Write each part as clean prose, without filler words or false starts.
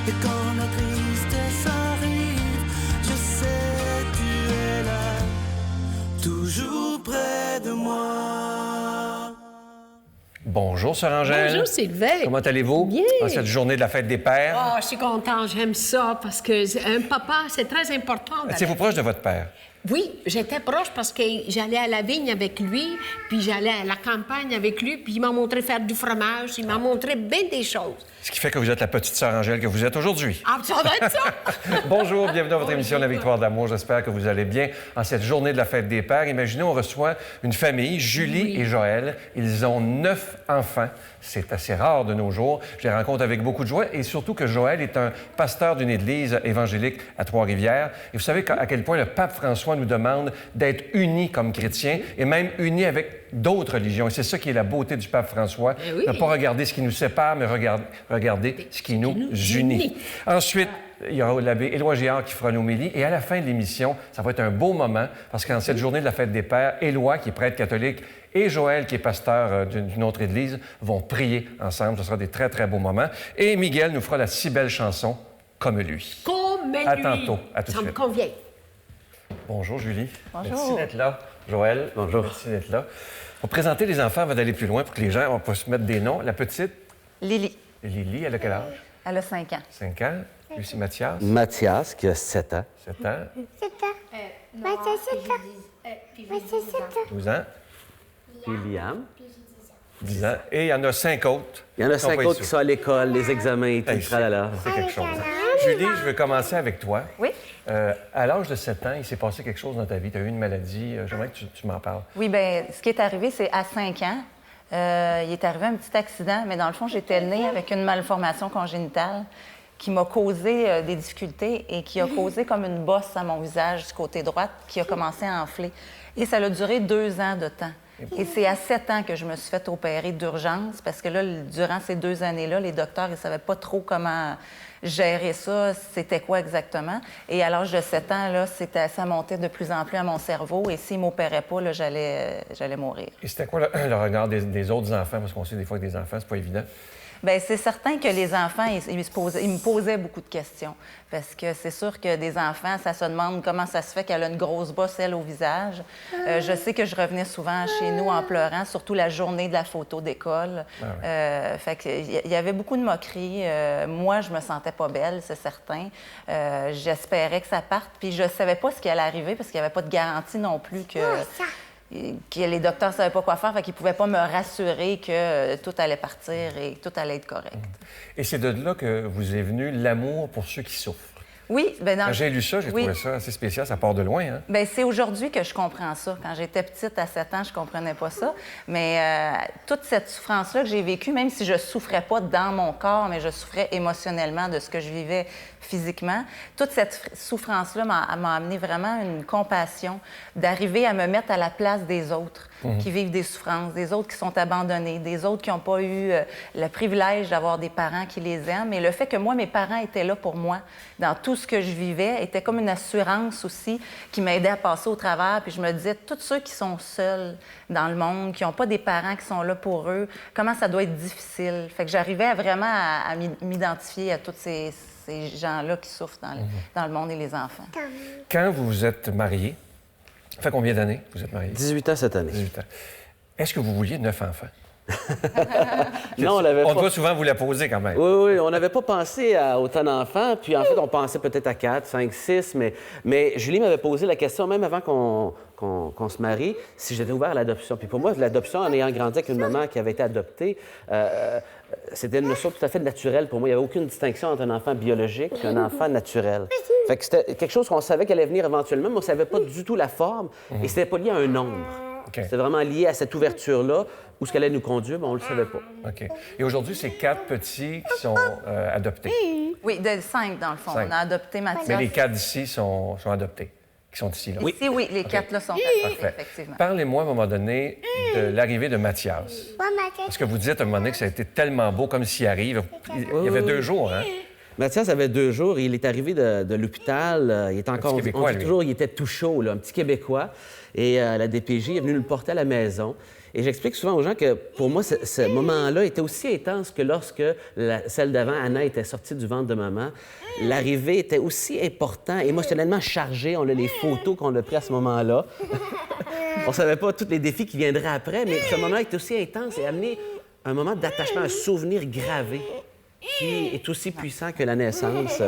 Et quand la tristesse arrive, je sais tu es là, toujours près de moi. Bonjour, Sœur Angèle. Bonjour, Sylvain. Comment allez-vous? Bien. En cette journée de la fête des pères. Oh, je suis contente, j'aime ça, parce que un papa, c'est très important. Étiez-vous proche de votre père? Oui, j'étais proche parce que j'allais à la vigne avec lui, puis j'allais à la campagne avec lui, puis il m'a montré faire du fromage, il m'a montré bien des choses. Ce qui fait que vous êtes la petite Sœur Angèle que vous êtes aujourd'hui. Ah, ça doit être ça! Bonjour, bienvenue à votre émission La Victoire d'amour. J'espère que vous allez bien en cette journée de la fête des pères. Imaginez, on reçoit une famille, Julie et Joël. Ils ont 9 enfants. C'est assez rare de nos jours. Je les rencontre avec beaucoup de joie et surtout que Joël est un pasteur d'une église évangélique à Trois-Rivières. Et vous savez à quel point le pape François nous demande d'être unis comme chrétiens et même unis avec d'autres religions. Et c'est ça qui est la beauté du pape François. Oui. Ne pas regarder ce qui nous sépare, mais regarder ce qui nous unit. Ensuite, il y aura l'abbé Éloi Géard qui fera l'homélie. Et à la fin de l'émission, ça va être un beau moment parce qu'en cette journée de la fête des pères, Éloi, qui est prêtre catholique, et Joël, qui est pasteur d'une autre église, vont prier ensemble. Ce sera des très, très beaux moments. Et Miguel nous fera la si belle chanson « Comme lui ». Comme lui! À tantôt. À tout de Ça me suite. convient. Bonjour, Julie. Bonjour. Merci d'être là. Joël. Bonjour. Merci d'être là. On va présenter les enfants avant d'aller plus loin pour que les gens vont pas se mettre des noms. La petite, Lily, Lily, elle a quel âge? elle a 5 ans. 5 ans. Lui, c'est Mathias, Mathias, qui a 7 ans. 7 ans. 12 ans, Puis Liam. 10 ans. Et il y en a 5 autres. Il y en a qui sont 5 pas autres ici. qui sont à l'école, les examens et tout. Hey, Tralala. C'est quelque chose. Julie, je veux commencer avec toi. Oui? À l'âge de 7 ans, il s'est passé quelque chose dans ta vie. Tu as eu une maladie. J'aimerais que tu m'en parles. Oui, bien, ce qui est arrivé, c'est à 5 ans. Il est arrivé un petit accident, mais dans le fond, j'étais née avec une malformation congénitale qui m'a causé des difficultés et qui a causé comme une bosse à mon visage du côté droit qui a commencé à enfler. Et ça a duré 2 ans de temps. Et c'est à 7 ans que je me suis fait opérer d'urgence parce que là, durant ces 2 années-là, les docteurs, ils ne savaient pas trop comment gérer ça, c'était quoi exactement. Et à l'âge de 7 ans, là, ça montait de plus en plus à mon cerveau et s'ils ne m'opéraient pas, là, j'allais mourir. Et c'était quoi le regard des autres enfants? Parce qu'on sait des fois que des enfants, c'est pas évident. Bien, c'est certain que les enfants, ils me posaient beaucoup de questions. Parce que c'est sûr que des enfants, ça se demande comment ça se fait qu'elle a une grosse bosse, elle, au visage. Je sais que je revenais souvent chez nous en pleurant, surtout la journée de la photo d'école. Fait qu'il y avait beaucoup de moqueries. Moi, je me sentais pas belle, c'est certain. J'espérais que ça parte. Puis je savais pas ce qui allait arriver parce qu'il n'y avait pas de garantie non plus que les docteurs ne savaient pas quoi faire, fait qu'ils ne pouvaient pas me rassurer que tout allait partir et que tout allait être correct. Et c'est de là que vous est venu l'amour pour ceux qui souffrent. Oui, bien dans Quand j'ai lu ça, j'ai trouvé ça assez spécial. Ça part de loin, hein? Bien, c'est aujourd'hui que je comprends ça. Quand j'étais petite, à 7 ans, je comprenais pas ça. Mais toute cette souffrance-là que j'ai vécue, même si je souffrais pas dans mon corps, mais je souffrais émotionnellement de ce que je vivais physiquement, toute cette souffrance-là m'a amené vraiment une compassion d'arriver à me mettre à la place des autres qui vivent des souffrances, des autres qui sont abandonnés, des autres qui n'ont pas eu le privilège d'avoir des parents qui les aiment. Et le fait que moi, mes parents étaient là pour moi dans tout ce que je vivais était comme une assurance aussi qui m'aidait à passer au travers. Puis je me disais, tous ceux qui sont seuls dans le monde, qui n'ont pas des parents qui sont là pour eux, comment ça doit être difficile. Fait que j'arrivais vraiment à m'identifier à tous ces gens-là qui souffrent dans le monde et les enfants. Quand vous vous êtes mariés, ça fait combien d'années que vous êtes mariés? 18 ans cette année. 18 ans. Est-ce que vous vouliez 9 enfants? Non, on l'avait On pas... doit souvent vous la poser quand même. Oui, on n'avait pas pensé à autant d'enfants. Puis en fait, on pensait peut-être à 4, 5, 6. Mais Julie m'avait posé la question, même avant qu'on se marie, si j'étais ouvert à l'adoption. Puis pour moi, l'adoption, en ayant grandi avec une maman qui avait été adoptée, c'était une notion tout à fait naturelle pour moi. Il n'y avait aucune distinction entre un enfant biologique et un enfant naturel. Fait que c'était quelque chose qu'on savait qu'elle allait venir éventuellement, mais on ne savait pas du tout la forme. Et c'était pas lié à un nombre. Okay. C'était vraiment lié à cette ouverture-là, où ce qu'elle allait nous conduire, mais on ne le savait pas. OK. Et aujourd'hui, c'est 4 petits qui sont adoptés. Oui, de 5 dans le fond. 5. On a adopté Mathias. Mais les 4 d'ici sont adoptés, qui sont ici, là. Ici, oui, les 4 là sont adoptés, Parfait. effectivement. Parlez-moi à un moment donné de l'arrivée de Mathias. Parce que vous dites à un moment donné que ça a été tellement beau comme s'il arrive. Il y avait 2 jours, hein? Mathias avait 2 jours. Il est arrivé de l'hôpital. Il était encore... Québécois, on dit lui. toujours il était tout chaud, là, un petit Québécois. Et la DPJ est venue le porter à la maison. Et j'explique souvent aux gens que pour moi, ce moment-là était aussi intense que lorsque celle d'avant, Anna, était sortie du ventre de maman. L'arrivée était aussi importante, émotionnellement chargée. On a les photos qu'on a prises à ce moment-là. On savait pas tous les défis qui viendraient après, mais ce moment était aussi intense et amené un moment d'attachement, un souvenir gravé qui est aussi puissant que la naissance.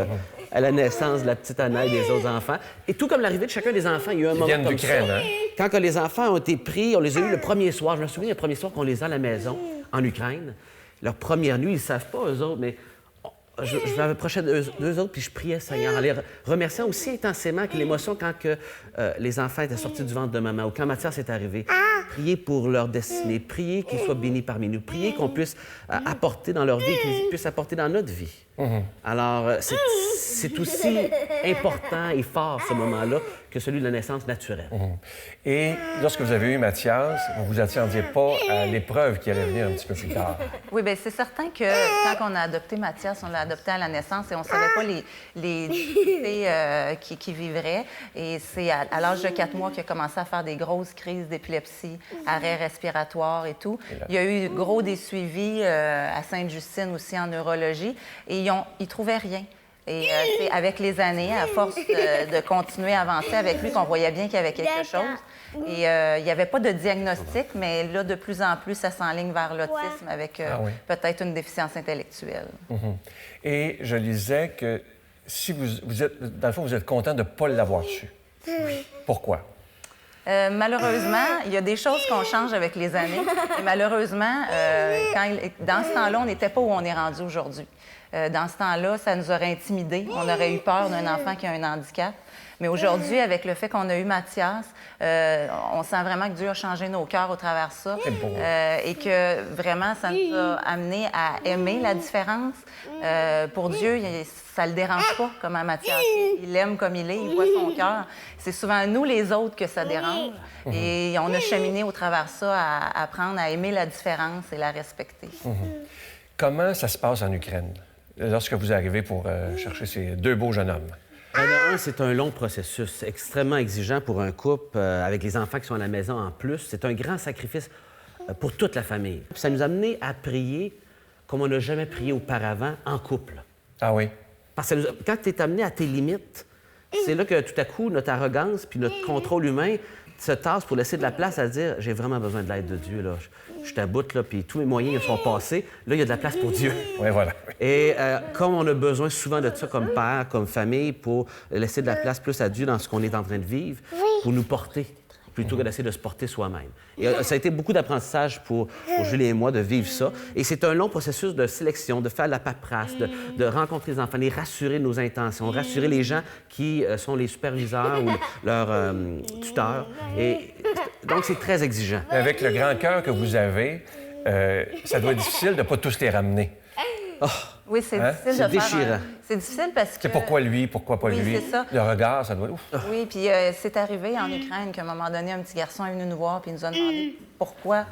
À la naissance de la petite Anna et des autres enfants. Et tout comme l'arrivée de chacun des enfants, il y a eu un moment viennent comme d'Ukraine, ça. hein? Quand les enfants ont été pris, on les a eus le premier soir. Je me souviens le premier soir qu'on les a à la maison, en Ukraine. Leur première nuit, ils ne savent pas, eux autres, mais je m'approchais d'eux autres, puis je priais, Seigneur, en les remerciant aussi intensément que l'émotion quand les enfants étaient sortis du ventre de maman ou quand Mathias est arrivé. Prier pour leur destinée, prier qu'ils soient bénis parmi nous, prier qu'on puisse apporter dans leur vie, qu'ils puissent apporter dans notre vie. Alors, c'est aussi important et fort, ce moment-là, que celui de la naissance naturelle. Et lorsque vous avez eu Mathias, vous vous attendiez pas à l'épreuve qui allait venir un petit peu plus tard. Oui, bien, c'est certain que quand on a adopté Mathias, on l'a adopté à la naissance et on ne savait pas les difficultés qui vivraient. Et c'est à l'âge de 4 mois qu'il a commencé à faire des grosses crises d'épilepsie, arrêt respiratoire et tout. Il y a eu gros des suivis à Sainte-Justine aussi en neurologie et ils trouvaient rien. Et c'est avec les années, à force de continuer à avancer avec lui, qu'on voyait bien qu'il y avait quelque chose. Et il n'y avait pas de diagnostic, mais là, de plus en plus, ça s'enligne vers l'autisme avec peut-être une déficience intellectuelle. Et je lisais que si vous êtes, dans le fond, vous êtes content de ne pas l'avoir su. Pourquoi? Malheureusement, il y a des choses qu'on change avec les années. Et malheureusement, dans ce temps-là, on n'était pas où on est rendu aujourd'hui. Dans ce temps-là, ça nous aurait intimidés. On aurait eu peur d'un enfant qui a un handicap. Mais aujourd'hui, avec le fait qu'on a eu Mathias, on sent vraiment que Dieu a changé nos cœurs au travers de ça. Et que vraiment, ça nous a amené à aimer la différence. Pour Dieu, ça ne le dérange pas comme à Mathias. Il l'aime comme il est, il voit son cœur. C'est souvent nous, les autres, que ça dérange. Et on a cheminé au travers de ça à apprendre à aimer la différence et la respecter. Comment ça se passe en Ukraine lorsque vous arrivez pour chercher ces 2 beaux jeunes hommes? C'est un long processus, extrêmement exigeant pour un couple, avec les enfants qui sont à la maison en plus. C'est un grand sacrifice pour toute la famille. Puis ça nous a amené à prier comme on n'a jamais prié auparavant en couple. Ah oui? Parce que quand tu es amené à tes limites, c'est là que tout à coup, notre arrogance puis notre contrôle humain se tasse pour laisser de la place à dire « J'ai vraiment besoin de l'aide de Dieu, là. Je suis à bout, là, puis tous mes moyens sont passés. Là, il y a de la place pour Dieu. » Oui, voilà. Et comme on a besoin souvent de ça comme père, comme famille, pour laisser de la place plus à Dieu dans ce qu'on est en train de vivre, pour nous porter, plutôt que d'essayer de se porter soi-même. Et ça a été beaucoup d'apprentissage pour Julie et moi de vivre ça. Et c'est un long processus de sélection, de faire la paperasse, de rencontrer les enfants, les rassurer de nos intentions, rassurer les gens qui sont les superviseurs ou leurs tuteurs. Et donc, c'est très exigeant. Avec le grand cœur que vous avez, ça doit être difficile de ne pas tous les ramener. Oh, oui, c'est difficile de c'est faire. déchirant. C'est difficile parce que. C'est pourquoi lui, pourquoi pas lui? C'est ça. Le regard, ça doit être ouf. Oui, puis c'est arrivé en Ukraine qu'à un moment donné, un petit garçon est venu nous voir puis il nous a demandé pourquoi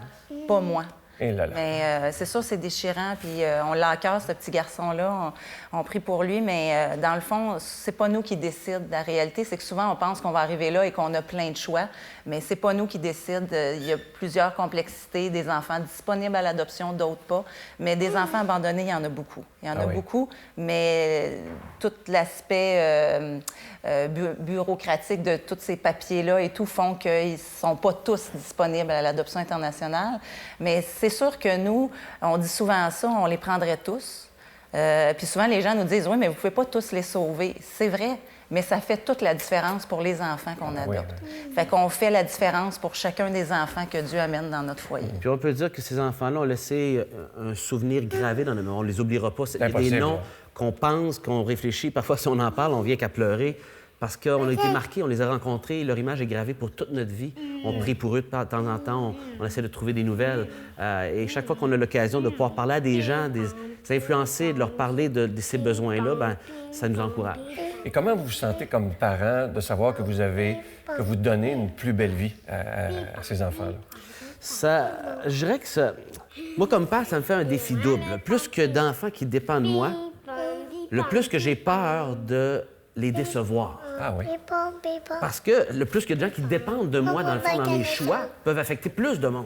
pas moi. Et là là. Mais c'est sûr, c'est déchirant. Puis on l'a à cœur, ce petit garçon-là. On prie pour lui, mais dans le fond, c'est pas nous qui décident. La réalité, c'est que souvent, on pense qu'on va arriver là et qu'on a plein de choix. Mais c'est pas nous qui décident. Il y a plusieurs complexités, des enfants disponibles à l'adoption, d'autres pas. Mais des enfants abandonnés, il y en a beaucoup. Il y en a beaucoup, mais tout l'aspect bureaucratique de tous ces papiers-là et tout font qu'ils ne sont pas tous disponibles à l'adoption internationale. Mais c'est sûr que nous, on dit souvent ça, on les prendrait tous. Puis souvent, les gens nous disent « Oui, mais vous ne pouvez pas tous les sauver. » C'est vrai, mais ça fait toute la différence pour les enfants qu'on adopte. Fait qu'on fait la différence pour chacun des enfants que Dieu amène dans notre foyer. Puis on peut dire que ces enfants-là ont laissé un souvenir gravé dans nos mémoires. On ne les oubliera pas. C'est des noms qu'on pense, qu'on réfléchit. Parfois, si on en parle, on vient qu'à pleurer. Parce qu'on a été marqués, on les a rencontrés, leur image est gravée pour toute notre vie. On prie pour eux de temps en temps, on essaie de trouver des nouvelles. Et chaque fois qu'on a l'occasion de pouvoir parler à des gens, des influencer, de leur parler de ces besoins-là, bien, ça nous encourage. Et comment vous vous sentez comme parent de savoir que vous donnez une plus belle vie à ces enfants-là? Je dirais que ça... Moi, comme père, ça me fait un défi double. Plus que d'enfants qui dépendent de moi, le plus que j'ai peur de les décevoir. Ah oui. Parce que le plus que de gens qui dépendent de moi, dans le fond, dans mes choix, peuvent affecter plus de monde.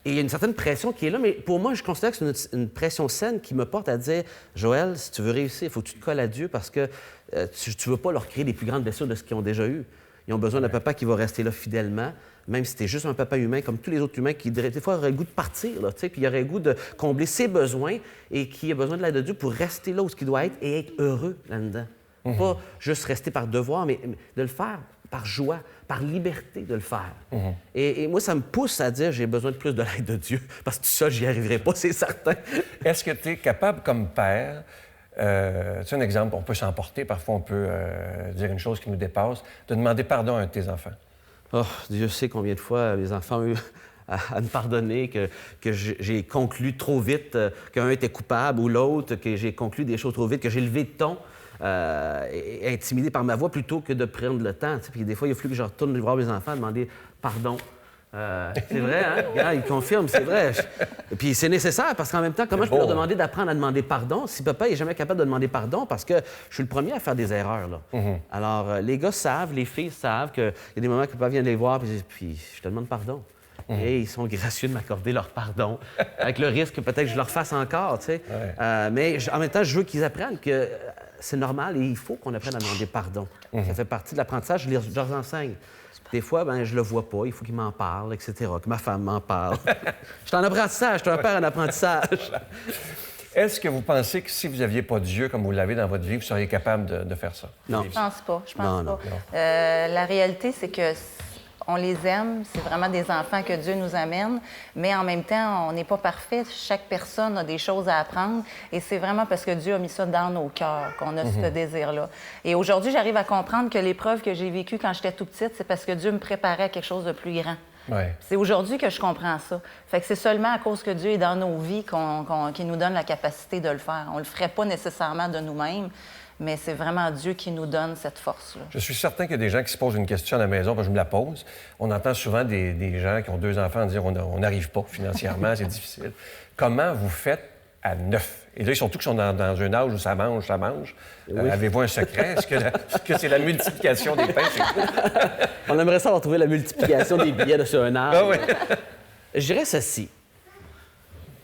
Et il y a une certaine pression qui est là, mais pour moi, je considère que c'est une pression saine qui me porte à dire, Joël, si tu veux réussir, il faut que tu te colles à Dieu parce que tu ne veux pas leur créer des plus grandes blessures de ce qu'ils ont déjà eu. Ils ont besoin d'un papa qui va rester là fidèlement, même si tu es juste un papa humain, comme tous les autres humains qui, des fois, auraient le goût de partir, là, puis il aurait le goût de combler ses besoins et qui a besoin de l'aide de Dieu pour rester là où il doit être et être heureux là-dedans. Pas juste rester par devoir, mais de le faire par joie, par liberté de le faire. Et moi, ça me pousse à dire j'ai besoin de plus de l'aide de Dieu, parce que tout ça, j'y arriverai pas, c'est certain. Est-ce que tu es capable, comme père, tu sais, un exemple, on peut s'emporter, parfois on peut dire une chose qui nous dépasse, de demander pardon à un de tes enfants? Oh, Dieu sait combien de fois mes enfants ont eu à me pardonner, que j'ai conclu trop vite, qu'un était coupable ou l'autre, que j'ai conclu des choses trop vite, que j'ai levé de ton. Intimidé par ma voix plutôt que de prendre le temps. Puis des fois, il a fallu que je retourne voir mes enfants demander pardon. C'est vrai, hein? Regarde, ils confirment, c'est vrai. Et puis c'est nécessaire parce qu'en même temps, comment je peux leur demander d'apprendre à demander pardon si papa n'est jamais capable de demander pardon parce que je suis le premier à faire des erreurs, là. Alors, les gars savent, les filles savent qu'il y a des moments que papa vient les voir puis je te demande pardon. Et ils sont gracieux de m'accorder leur pardon, avec le risque que peut-être que je leur fasse encore, tu sais. Mais en même temps, je veux qu'ils apprennent que c'est normal et il faut qu'on apprenne à demander pardon. Ça fait partie de l'apprentissage, je leur enseigne. Des fois, ben, je le vois pas, il faut qu'ils m'en parlent, etc., que ma femme m'en parle. Je suis en apprentissage, je suis un père en apprentissage. Est-ce que vous pensez que si vous n'aviez pas Dieu comme vous l'avez dans votre vie, vous seriez capable de faire ça? Non. Je pense pas. Non. La réalité, c'est que on les aime, c'est vraiment des enfants que Dieu nous amène, mais en même temps, on n'est pas parfait. Chaque personne a des choses à apprendre et c'est vraiment parce que Dieu a mis ça dans nos cœurs qu'on a ce désir-là. Et aujourd'hui, j'arrive à comprendre que l'épreuve que j'ai vécue quand j'étais tout petite, c'est parce que Dieu me préparait à quelque chose de plus grand. Ouais. C'est aujourd'hui que je comprends ça. Fait que c'est seulement à cause que Dieu est dans nos vies qu'il nous donne la capacité de le faire. On le ferait pas nécessairement de nous-mêmes, mais c'est vraiment Dieu qui nous donne cette force-là. Je suis certain qu'il y a des gens qui se posent une question à la maison, parce que je me la pose. On entend souvent des gens qui ont 2 enfants dire on n'arrive pas financièrement, c'est difficile. Comment vous faites à 9? Et là, surtout qu'ils sont dans un âge où ça mange. Oui. Avez-vous un secret? Est-ce que c'est la multiplication des pains? On aimerait ça avoir trouvé la multiplication des billets sur un âge. Ah oui. Je dirais ceci.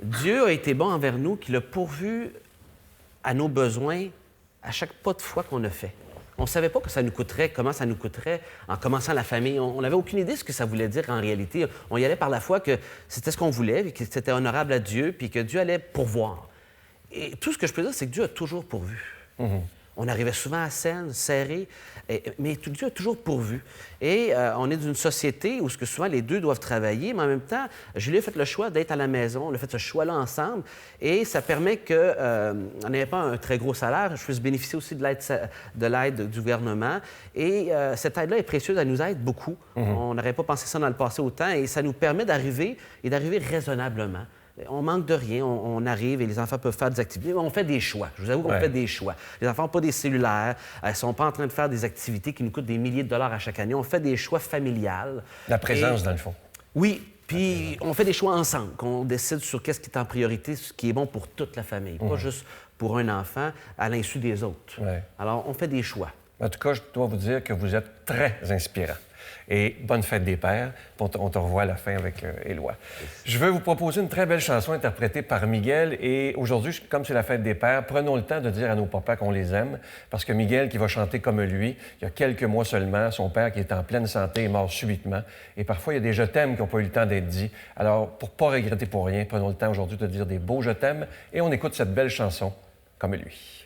Dieu a été bon envers nous, qu'il a pourvu à nos besoins à chaque pas de foi qu'on a fait. On ne savait pas que ça nous coûterait, comment ça nous coûterait en commençant la famille. On n'avait aucune idée de ce que ça voulait dire en réalité. On y allait par la foi que c'était ce qu'on voulait, et que c'était honorable à Dieu, puis que Dieu allait pourvoir. Et tout ce que je peux dire, c'est que Dieu a toujours pourvu. On arrivait souvent à scène, serré, mais Dieu a toujours pourvu. Et on est d'une société où souvent les deux doivent travailler, mais en même temps, Julie a fait le choix d'être à la maison. On a fait ce choix-là ensemble. Et ça permet qu'on n'ait pas un très gros salaire. Je puisse bénéficier aussi de l'aide du gouvernement. Et cette aide-là est précieuse. Elle nous aide beaucoup. On n'aurait pas pensé ça dans le passé autant. Et ça nous permet d'arriver raisonnablement. On manque de rien, on arrive et les enfants peuvent faire des activités. On fait des choix. Je vous avoue qu'on fait des choix. Les enfants n'ont pas des cellulaires, ils ne sont pas en train de faire des activités qui nous coûtent des milliers de dollars à chaque année. On fait des choix familiales. La présence, dans le fond. Oui, puis on fait des choix ensemble, qu'on décide sur qu'est-ce qui est en priorité, ce qui est bon pour toute la famille, pas juste pour un enfant à l'insu des autres. Ouais. Alors, on fait des choix. En tout cas, je dois vous dire que vous êtes très inspirant. Et bonne fête des pères. On te revoit à la fin avec Éloi. Je veux vous proposer une très belle chanson interprétée par Miguel. Et aujourd'hui, comme c'est la fête des pères, prenons le temps de dire à nos papas qu'on les aime. Parce que Miguel, qui va chanter comme lui, il y a quelques mois seulement, son père, qui est en pleine santé, est mort subitement. Et parfois, il y a des « je t'aime » qui n'ont pas eu le temps d'être dits. Alors, pour ne pas regretter pour rien, prenons le temps aujourd'hui de dire des beaux « je t'aime » et on écoute cette belle chanson comme lui.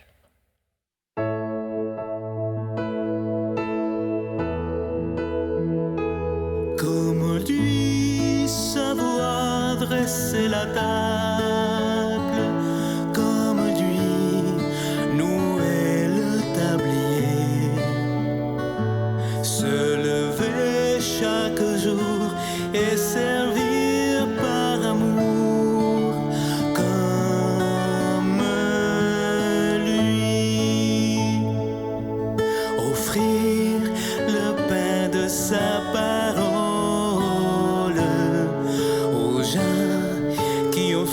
Comme lui, savoir dresser la table, comme lui, nouer le tablier, se lever chaque jour et servir par amour, comme lui, offrir le pain de sa parole aux gens qui ont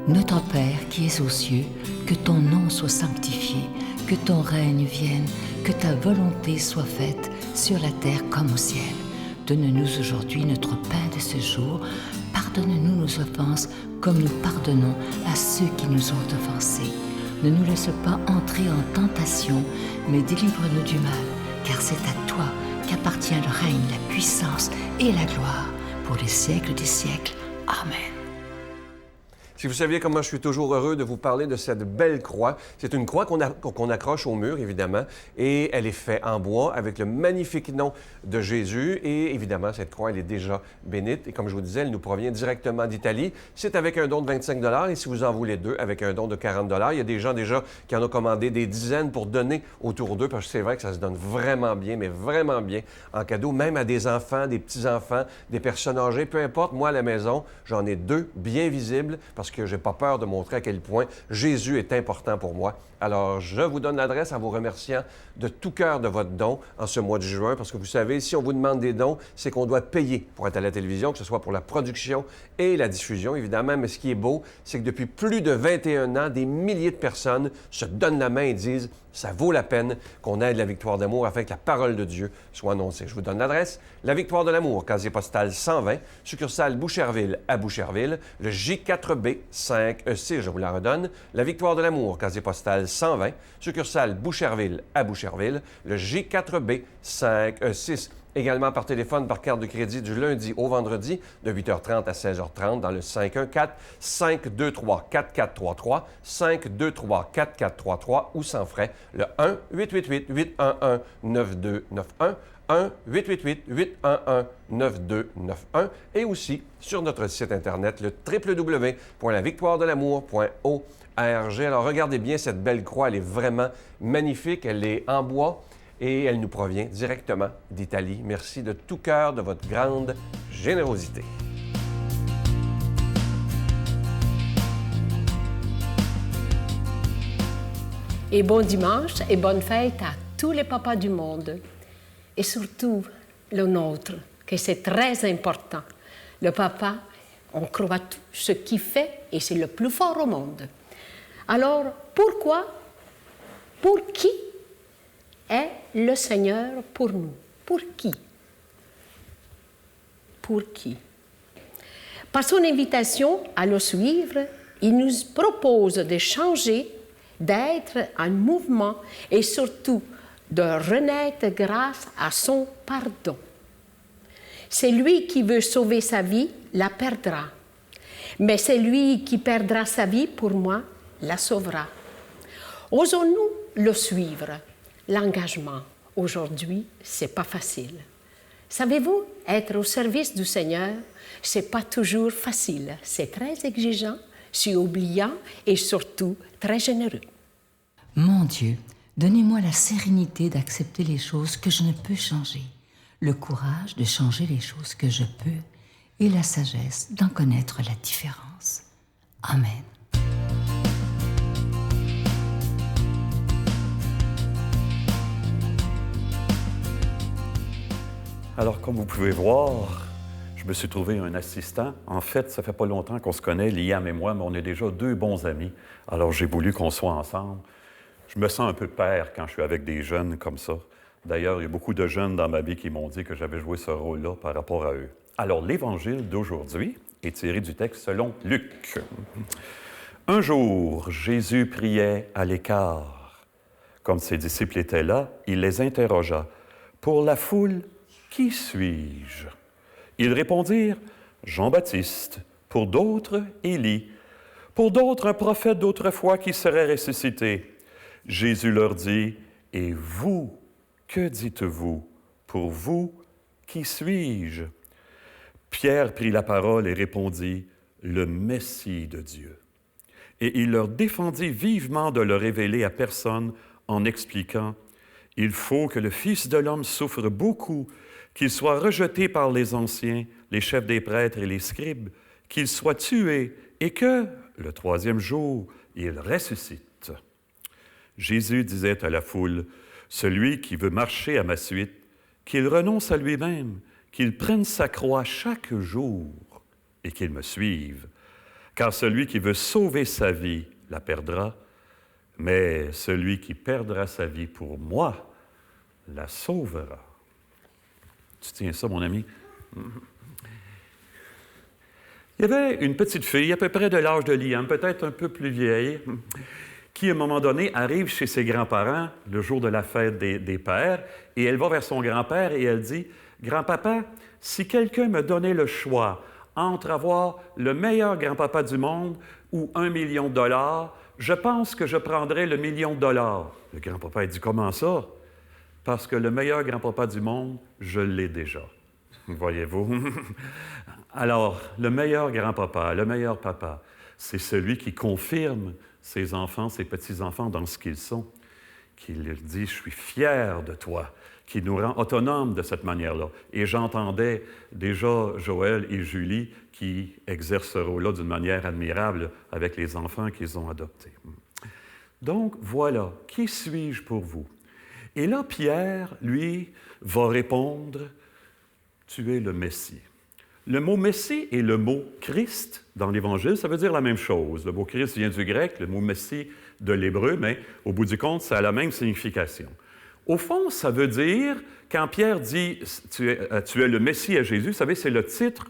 Notre Père qui es aux cieux, que ton nom soit sanctifié, que ton règne vienne, que ta volonté soit faite sur la terre comme au ciel. Donne-nous aujourd'hui notre pain de ce jour. Pardonne-nous nos offenses comme nous pardonnons à ceux qui nous ont offensés. Ne nous laisse pas entrer en tentation, mais délivre-nous du mal, car c'est à toi qu'appartient le règne, la puissance et la gloire pour les siècles des siècles. Amen. Si vous saviez comment je suis toujours heureux de vous parler de cette belle croix, c'est une croix qu'on accroche au mur, évidemment, et elle est faite en bois avec le magnifique nom de Jésus. Et évidemment, cette croix, elle est déjà bénite. Et comme je vous disais, elle nous provient directement d'Italie. C'est avec un don de 25 $ et si vous en voulez deux, avec un don de 40 $. Il y a des gens déjà qui en ont commandé des dizaines pour donner autour d'eux, parce que c'est vrai que ça se donne vraiment bien, mais vraiment bien en cadeau, même à des enfants, des petits-enfants, des personnes âgées, peu importe. Moi, à la maison, j'en ai deux bien visibles, parce que je n'ai pas peur de montrer à quel point Jésus est important pour moi. Alors, je vous donne l'adresse en vous remerciant de tout cœur de votre don en ce mois de juin, parce que vous savez, si on vous demande des dons, c'est qu'on doit payer pour être à la télévision, que ce soit pour la production et la diffusion, évidemment. Mais ce qui est beau, c'est que depuis plus de 21 ans, des milliers de personnes se donnent la main et disent « ça vaut la peine qu'on aide la Victoire d'amour afin que la parole de Dieu soit annoncée ». Je vous donne l'adresse, la Victoire de l'amour, casier postal 120, succursale Boucherville à Boucherville, le J4B 5E6, je vous la redonne, la Victoire de l'amour, casier postal 120, succursale Boucherville à Boucherville, le J4B 5E6. Également par téléphone, par carte de crédit du lundi au vendredi, de 8h30 à 16h30 dans le 514-523-4433, 523-4433 ou sans frais, le 1-888-811-9291, 1-888-811-9291 et aussi sur notre site Internet, le www.lavictoiredelamour.org. Alors, regardez bien cette belle croix, elle est vraiment magnifique, elle est en bois et elle nous provient directement d'Italie. Merci de tout cœur de votre grande générosité. Et bon dimanche et bonne fête à tous les papas du monde. Et surtout le nôtre, que c'est très important. Le papa, on croit tout ce qu'il fait et c'est le plus fort au monde. Alors, pourquoi, pour qui est le Seigneur pour nous? Pour qui? Pour qui? Par son invitation à le suivre, il nous propose de changer, d'être en mouvement et surtout de renaître grâce à son pardon. C'est lui qui veut sauver sa vie, la perdra. Mais c'est lui qui perdra sa vie pour moi, la sauvera. Osons-nous le suivre? L'engagement, aujourd'hui, c'est pas facile. Savez-vous, être au service du Seigneur, c'est pas toujours facile. C'est très exigeant, c'est oubliant et surtout très généreux. Mon Dieu, donnez-moi la sérénité d'accepter les choses que je ne peux changer, le courage de changer les choses que je peux et la sagesse d'en connaître la différence. Amen. Alors, comme vous pouvez voir, je me suis trouvé un assistant. En fait, ça fait pas longtemps qu'on se connaît, Liam et moi, mais on est déjà deux bons amis. Alors, j'ai voulu qu'on soit ensemble. Je me sens un peu père quand je suis avec des jeunes comme ça. D'ailleurs, il y a beaucoup de jeunes dans ma vie qui m'ont dit que j'avais joué ce rôle-là par rapport à eux. Alors, l'Évangile d'aujourd'hui est tiré du texte selon Luc. Un jour, Jésus priait à l'écart. Comme ses disciples étaient là, il les interrogea. Pour la foule, qui suis-je? Ils répondirent, Jean-Baptiste. Pour d'autres, Élie. Pour d'autres, un prophète d'autrefois qui serait ressuscité. Jésus leur dit, et vous, que dites-vous? Pour vous, qui suis-je? Pierre prit la parole et répondit, le Messie de Dieu. Et il leur défendit vivement de le révéler à personne en expliquant, il faut que le Fils de l'homme souffre beaucoup, qu'il soit rejeté par les anciens, les chefs des prêtres et les scribes, qu'il soit tué et que, le troisième jour, il ressuscite. Jésus disait à la foule, celui qui veut marcher à ma suite, qu'il renonce à lui-même, qu'il prenne sa croix chaque jour et qu'il me suive. Car celui qui veut sauver sa vie la perdra, mais celui qui perdra sa vie pour moi la sauvera. Tu tiens ça, mon ami? Il y avait une petite fille, à peu près de l'âge de Liam, peut-être un peu plus vieille, qui, à un moment donné, arrive chez ses grands-parents le jour de la fête des pères, et elle va vers son grand-père et elle dit, « Grand-papa, si quelqu'un me donnait le choix entre avoir le meilleur grand-papa du monde ou $1 million, je pense que je prendrais le $1 million. » Le grand-papa dit, « Comment ça? » « Parce que le meilleur grand-papa du monde, je l'ai déjà. » Voyez-vous? Alors, le meilleur grand-papa, le meilleur papa, c'est celui qui confirme ses enfants, ses petits-enfants dans ce qu'ils sont, qui leur dit « Je suis fier de toi », qui nous rend autonomes de cette manière-là. Et j'entendais déjà Joël et Julie qui exercent ce rôle-là d'une manière admirable avec les enfants qu'ils ont adoptés. Donc, voilà, qui suis-je pour vous? Et là, Pierre, lui, va répondre « Tu es le Messie ». Le mot « Messie » et le mot « Christ » dans l'Évangile, ça veut dire la même chose. Le mot « Christ » vient du grec, le mot « Messie » de l'hébreu, mais au bout du compte, ça a la même signification. Au fond, ça veut dire, quand Pierre dit « Tu es le Messie à Jésus », vous savez, c'est le titre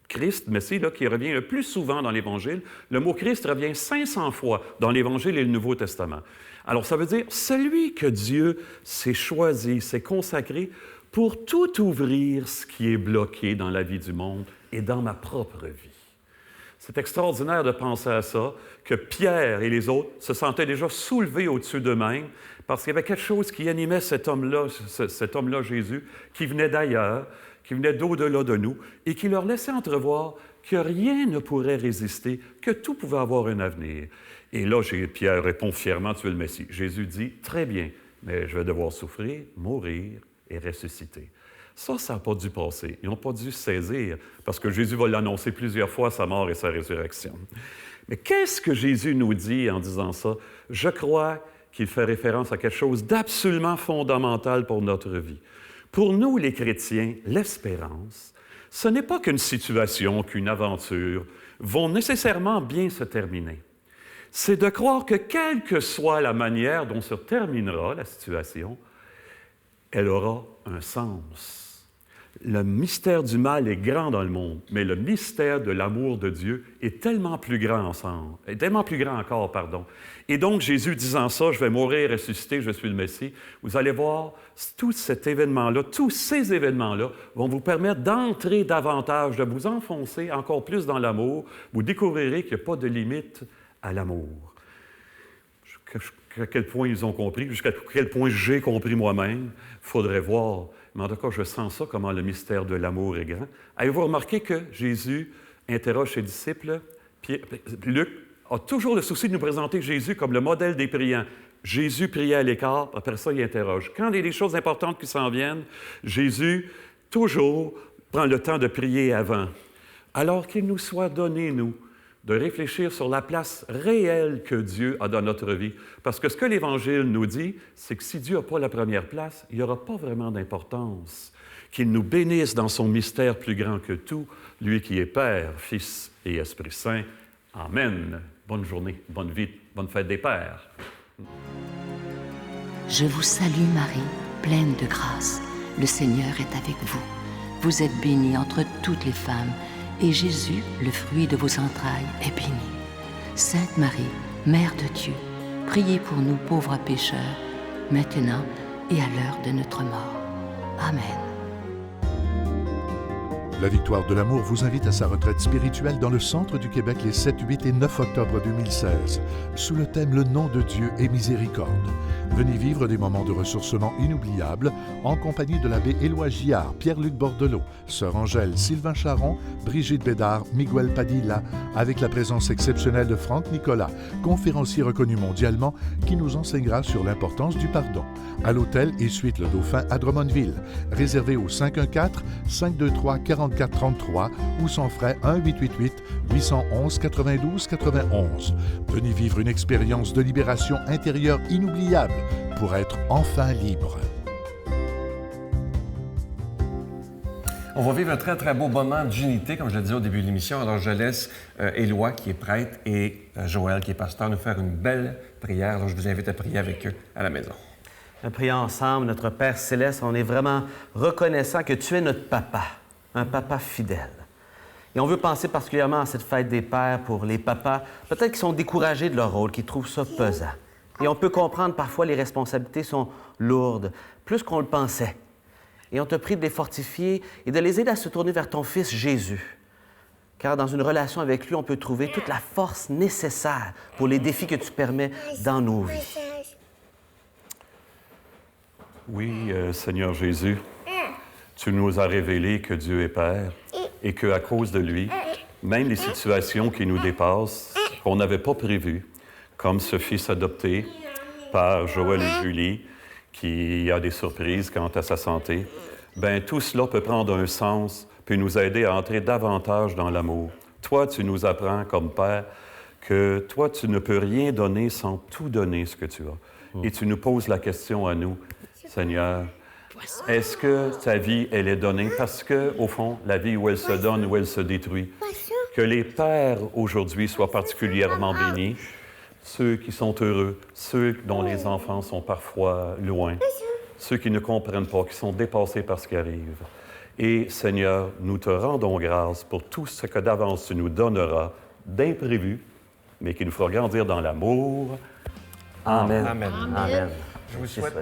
Christ, Messie, là, qui revient le plus souvent dans l'Évangile. Le mot Christ revient 500 fois dans l'Évangile et le Nouveau Testament. Alors, ça veut dire celui que Dieu s'est choisi, s'est consacré pour tout ouvrir ce qui est bloqué dans la vie du monde et dans ma propre vie. C'est extraordinaire de penser à ça, que Pierre et les autres se sentaient déjà soulevés au-dessus d'eux-mêmes parce qu'il y avait quelque chose qui animait cet homme-là, Jésus, qui venait d'ailleurs, qui venait d'au-delà de nous et qui leur laissait entrevoir que rien ne pourrait résister, que tout pouvait avoir un avenir. Et là, Pierre répond fièrement, « Tu es le Messie. » Jésus dit, « Très bien, mais je vais devoir souffrir, mourir et ressusciter. » Ça n'a pas dû passer. Ils n'ont pas dû saisir, parce que Jésus va l'annoncer plusieurs fois, sa mort et sa résurrection. Mais qu'est-ce que Jésus nous dit en disant ça? Je crois qu'il fait référence à quelque chose d'absolument fondamental pour notre vie. Pour nous, les chrétiens, l'espérance, ce n'est pas qu'une situation, qu'une aventure vont nécessairement bien se terminer. C'est de croire que quelle que soit la manière dont se terminera la situation, elle aura un sens. Le mystère du mal est grand dans le monde, mais le mystère de l'amour de Dieu est tellement plus grand encore, pardon. Et donc, Jésus disant ça, je vais mourir, ressusciter, je suis le Messie, vous allez voir, tout cet événement-là, tous ces événements-là vont vous permettre d'entrer davantage, de vous enfoncer encore plus dans l'amour. Vous découvrirez qu'il n'y a pas de limite à l'amour. Jusqu'à quel point ils ont compris, jusqu'à quel point j'ai compris moi-même, il faudrait voir. Mais en tout cas, je sens ça, comment le mystère de l'amour est grand. Avez-vous remarqué que Jésus interroge ses disciples? Luc a toujours le souci de nous présenter Jésus comme le modèle des priants. Jésus priait à l'écart, après ça, il interroge. Quand il y a des choses importantes qui s'en viennent, Jésus, toujours, prend le temps de prier avant. Alors qu'il nous soit donné, nous, de réfléchir sur la place réelle que Dieu a dans notre vie. Parce que ce que l'Évangile nous dit, c'est que si Dieu n'a pas la première place, il n'y aura pas vraiment d'importance. Qu'il nous bénisse dans son mystère plus grand que tout, lui qui est Père, Fils et Esprit Saint. Amen. Bonne journée, bonne vie, bonne fête des Pères. Je vous salue Marie, pleine de grâce. Le Seigneur est avec vous. Vous êtes bénie entre toutes les femmes, et Jésus, le fruit de vos entrailles, est béni. Sainte Marie, Mère de Dieu, priez pour nous pauvres pécheurs, maintenant et à l'heure de notre mort. Amen. La Victoire de l'amour vous invite à sa retraite spirituelle dans le centre du Québec les 7, 8 et 9 octobre 2016, sous le thème « Le nom de Dieu et miséricorde ». Venez vivre des moments de ressourcement inoubliables en compagnie de l'abbé Éloi Giard, Pierre-Luc Bordelot, Sœur Angèle, Sylvain Charon, Brigitte Bédard, Miguel Padilla, avec la présence exceptionnelle de Franck Nicolas, conférencier reconnu mondialement, qui nous enseignera sur l'importance du pardon. À l'hôtel et suite Le Dauphin à Drummondville. Réservé au 514-523-4433 ou sans frais 1-888-811-92-91. Venez vivre une expérience de libération intérieure inoubliable pour être enfin libre. On va vivre un très, très beau moment d'unité, comme je le disais au début de l'émission. Alors, je laisse Éloi, qui est prêtre, et Joël, qui est pasteur, nous faire une belle prière. Alors, je vous invite à prier avec eux à la maison. Prions ensemble, notre Père Céleste, on est vraiment reconnaissant que tu es notre papa, un papa fidèle. Et on veut penser particulièrement à cette fête des pères pour les papas, peut-être qui sont découragés de leur rôle, qui trouvent ça pesant. Et on peut comprendre parfois les responsabilités sont lourdes, plus qu'on le pensait. Et on te prie de les fortifier et de les aider à se tourner vers ton Fils Jésus. Car dans une relation avec lui, on peut trouver toute la force nécessaire pour les défis que tu permets dans nos vies. Oui, Seigneur Jésus, tu nous as révélé que Dieu est Père et qu'à cause de lui, même les situations qui nous dépassent, qu'on n'avait pas prévues, comme ce fils adopté par Joël et Julie, qui a des surprises quant à sa santé, bien, tout cela peut prendre un sens, peut nous aider à entrer davantage dans l'amour. Toi, tu nous apprends comme Père que toi, tu ne peux rien donner sans tout donner ce que tu as. Et tu nous poses la question à nous, Seigneur, est-ce que ta vie, elle est donnée? Parce que, au fond, la vie où elle se donne, où elle se détruit, que les pères aujourd'hui soient particulièrement bénis, ceux qui sont heureux, ceux dont les enfants sont parfois loin, ceux qui ne comprennent pas, qui sont dépassés par ce qui arrive. Et, Seigneur, nous te rendons grâce pour tout ce que d'avance tu nous donneras d'imprévu, mais qui nous fera grandir dans l'amour. Amen. Amen. Amen. Je vous souhaite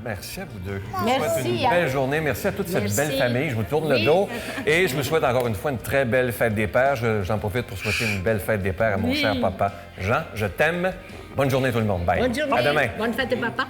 merci à vous deux. Je vous Merci, souhaite une belle journée. Merci à toute cette Merci. belle famille. Je vous tourne le dos. Et je vous souhaite encore une fois une très belle fête des pères. J'en profite pour souhaiter une belle fête des pères à mon cher papa Jean. Je t'aime. Bonne journée tout le monde. Bye. Bonne journée. À demain. Bonne fête de papa.